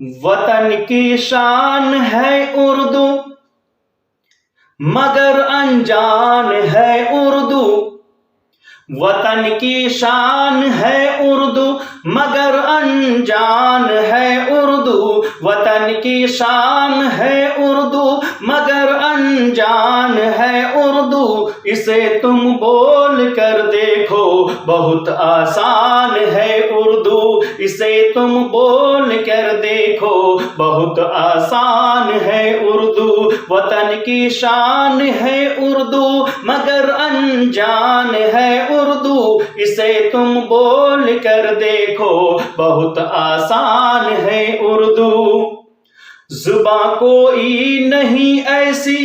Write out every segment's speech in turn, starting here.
وطن کی شان ہے اردو مگر انجان ہے اردو. وطن کی شان ہے اردو مگر انجان ہے اردو. وطن کی شان ہے اردو مگر انجان ہے اردو. اسے تم بول کر دیکھو بہت آسان ہے اردو. اسے تم بول کر دیکھو بہت آسان ہے اردو. وطن کی شان ہے اردو مگر انجان ہے اردو. اسے تم بول کر دیکھو بہت آسان ہے اردو. زباں کوئی نہیں ایسی،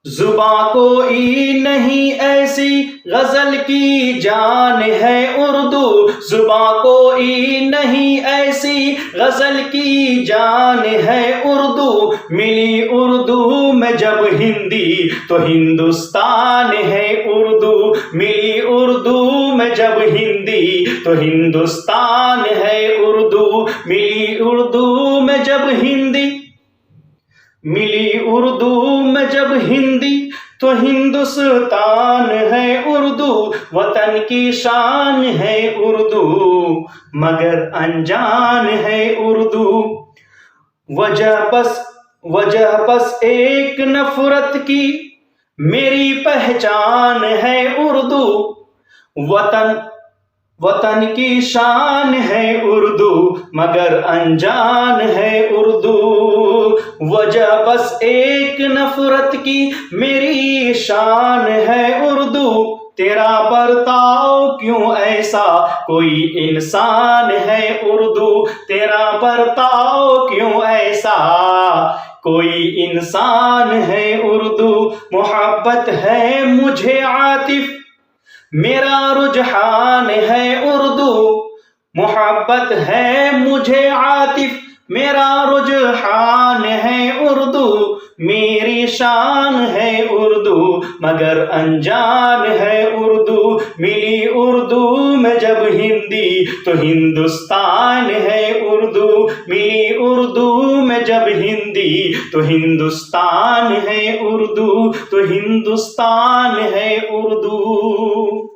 زباں کوئی نہیں ایسی، غزل کی جان ہے اردو. زباں کوئی نہیں ایسی، غزل کی جان ہے اردو. ملی اردو میں جب ہندی تو ہندوستان ہے اردو. ملی اردو میں جب ہندی تو ہندوستان ہے اردو. ملی اردو میں جب ہندی، ملی اردو میں جب ہندی تو ہندوستان ہے اردو. وطن کی شان ہے اردو مگر انجان ہے اردو. وجہ بس ایک نفرت کی میری پہچان ہے اردو. وطن کی شان ہے اردو مگر انجان ہے اردو. وجہ بس ایک نفرت کی میری شان ہے اردو. تیرا برتاؤ کیوں ایسا کوئی انسان ہے اردو. تیرا برتاؤ کیوں ایسا کوئی انسان ہے اردو. محبت ہے مجھے عاطف میرا رجحان ہے اردو. محبت ہے مجھے عاطف میرا رجحان ہے اردو. میری شان ہے اردو مگر انجان ہے اردو. ملی اردو میں جب ہندی تو ہندوستان ہے اردو. ملی اردو میں جب ہندی تو ہندوستان ہے اردو. تو ہندوستان ہے اردو.